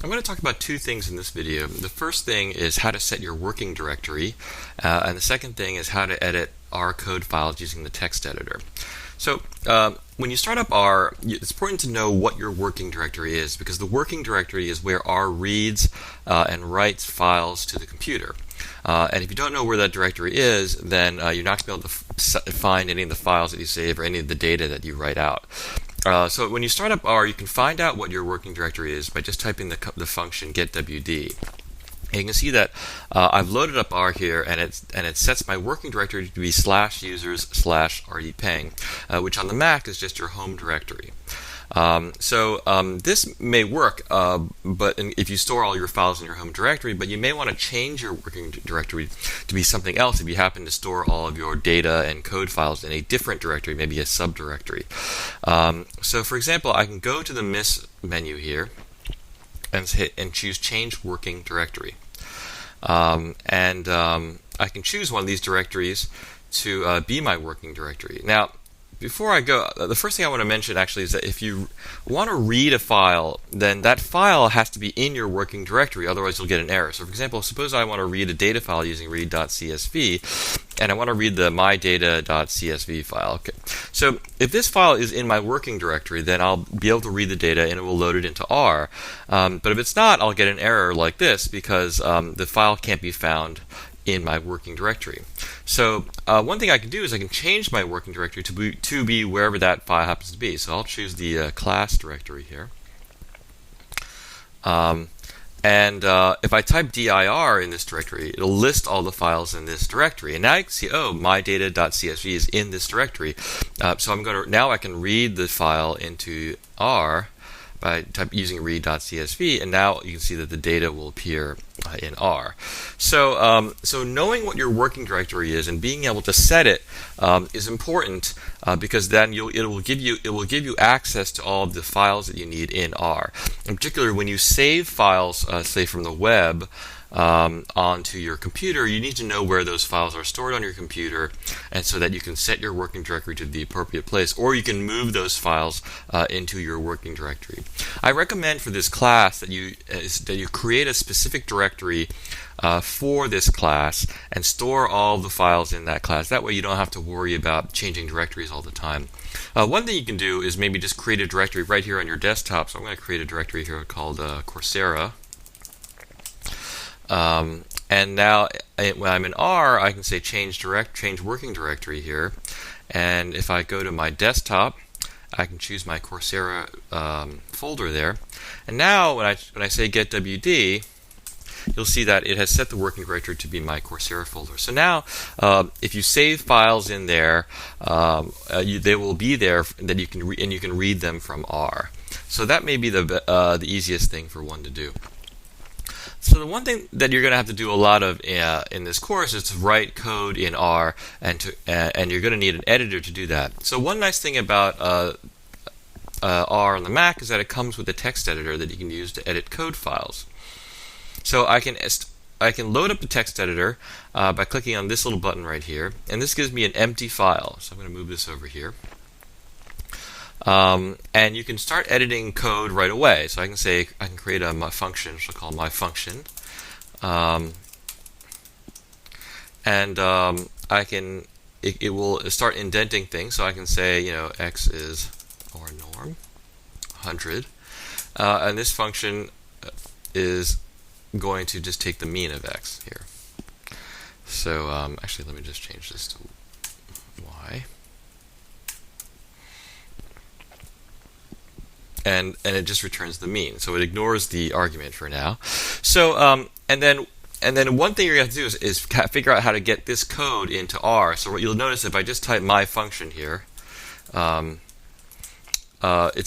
I'm going to talk about two things in this video. The first thing is how to set your working directory, and the second thing is how to edit R code files using the text editor. So when you start up R, it's important to know what your working directory is, because the working directory is where R reads and writes files to the computer. And if you don't know where that directory is, then you're not going to be able to find any of the files that you save or any of the data that you write out. So when you start up R, you can find out what your working directory is by just typing the function getwd. And you can see that I've loaded up R here, and it sets my working directory to be /users/rdpeng, which on the Mac is just your home directory. This may work, but if you store all your files in your home directory, but you may want to change your working directory to be something else if you happen to store all of your data and code files in a different directory, maybe a subdirectory. So for example, I can go to the Miss menu here and choose Change Working Directory. I can choose one of these directories to be my working directory. Now, before I go, the first thing I want to mention actually is that if you want to read a file, then that file has to be in your working directory, otherwise you'll get an error. So for example, suppose I want to read a data file using read.csv, and I want to read the mydata.csv file. Okay. So if this file is in my working directory, then I'll be able to read the data and it will load it into R. But if it's not, I'll get an error like this because the file can't be found in my working directory. So one thing I can do is I can change my working directory to be wherever that file happens to be. So I'll choose the class directory here. If I type dir in this directory, it'll list all the files in this directory. And now you can see, oh, mydata.csv is in this directory. So now I can read the file into R by using read.csv, and now you can see that the data will appear in R. So knowing what your working directory is and being able to set it is important because then it will give you access to all of the files that you need in R. In particular, when you save files, say from the web, onto your computer, you need to know where those files are stored on your computer, and so that you can set your working directory to the appropriate place, or you can move those files into your working directory. I recommend for this class that you create a specific directory for this class and store all the files in that class. That way you don't have to worry about changing directories all the time. One thing you can do is maybe just create a directory right here on your desktop. So I'm going to create a directory here called Coursera. And now when I'm in R, I can say change working directory here, and if I go to my desktop, I can choose my Coursera folder there. And now when I say getwd, you'll see that it has set the working directory to be my Coursera folder. So now, if you save files in there, they will be there that you can and you can read them from R. So that may be the easiest thing for one to do. So the one thing that you're going to have to do a lot of in this course is to write code in R, and you're going to need an editor to do that. So one nice thing about R on the Mac is that it comes with a text editor that you can use to edit code files. So I can load up the text editor by clicking on this little button right here, and this gives me an empty file. So I'm going to move this over here. And you can start editing code right away. So I can create a function, which I'll call my function, it will start indenting things. So I can say, x is our norm, 100, and this function is going to just take the mean of x here. So actually, let me just change this to y. And it just returns the mean, so it ignores the argument for now. So and then one thing you're going to have to do is figure out how to get this code into R. So what you'll notice, if I just type my function here, it's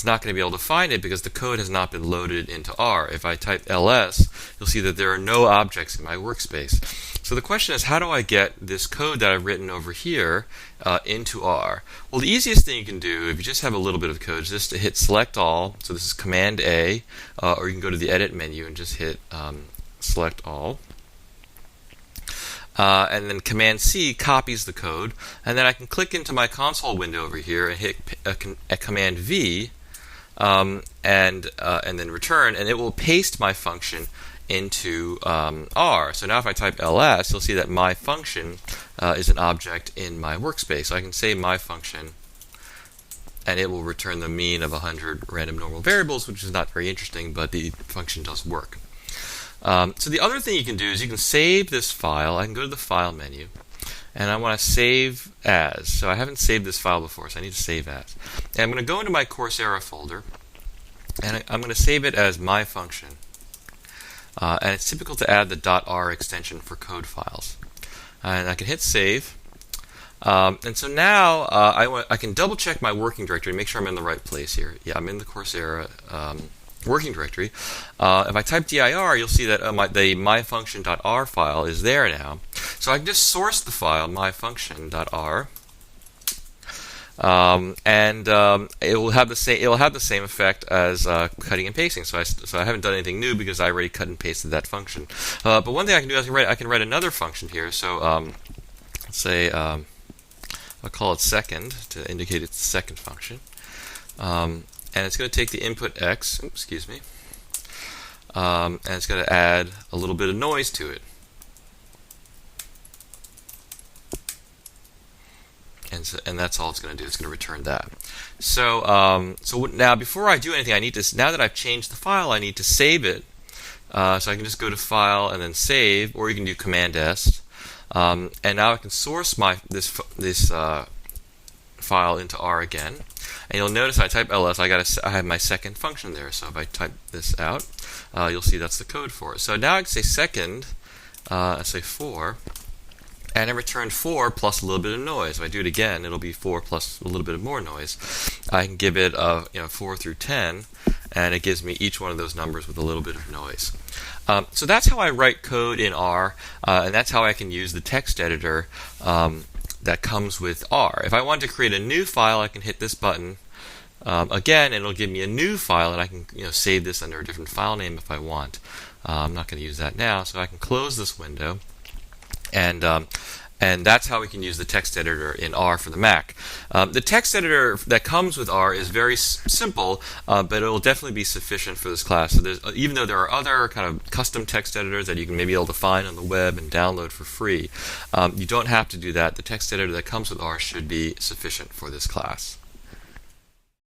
not going to be able to find it because the code has not been loaded into R. If I type ls, you'll see that there are no objects in my workspace. So the question is, how do I get this code that I've written over here into R? Well, the easiest thing you can do, if you just have a little bit of code, is just to hit select all. So this is Command A, or you can go to the edit menu and just hit select all. And then Command C copies the code, and then I can click into my console window over here and hit Command V and then return, and it will paste my function into R. So now if I type ls, you'll see that my function is an object in my workspace. So I can say my function, and it will return the mean of 100 random normal variables, which is not very interesting, but the function does work. So the other thing you can do is you can save this file. I can go to the File menu, and I want to save as. So I haven't saved this file before, so I need to save as. And I'm going to go into my Coursera folder, and I'm going to save it as my function. And it's typical to add the .r extension for code files. And I can hit save. And so now I can double check my working directory and make sure I'm in the right place here. Yeah, I'm in the Coursera working directory. If I type dir, you'll see that the myfunction.r file is there now. So I can just source the file myfunction.r. It will have the same effect as cutting and pasting. So I haven't done anything new because I already cut and pasted that function. But one thing I can do is I can write another function here. So let's say I'll call it second to indicate it's the second function, and it's going to take the input x. And it's going to add a little bit of noise to it. And that's all it's going to do. It's going to return that. So now before I do anything, now that I've changed the file, I need to save it. So I can just go to File and then Save, or you can do Command S. And now I can source this file into R again. And you'll notice I type ls. I have my second function there. So if I type this out, you'll see that's the code for it. So now I can say second. I say 4. And I returned 4 plus a little bit of noise. If I do it again, it'll be 4 plus a little bit of more noise. I can give it 4 through 10, and it gives me each one of those numbers with a little bit of noise. So that's how I write code in R, and that's how I can use the text editor that comes with R. If I want to create a new file, I can hit this button again, and it'll give me a new file, and I can save this under a different file name if I want. I'm not going to use that now, so I can close this window. And that's how we can use the text editor in R for the Mac. The text editor that comes with R is very simple, but it will definitely be sufficient for this class. So even though there are other kind of custom text editors that you can maybe be able to find on the web and download for free, you don't have to do that. The text editor that comes with R should be sufficient for this class.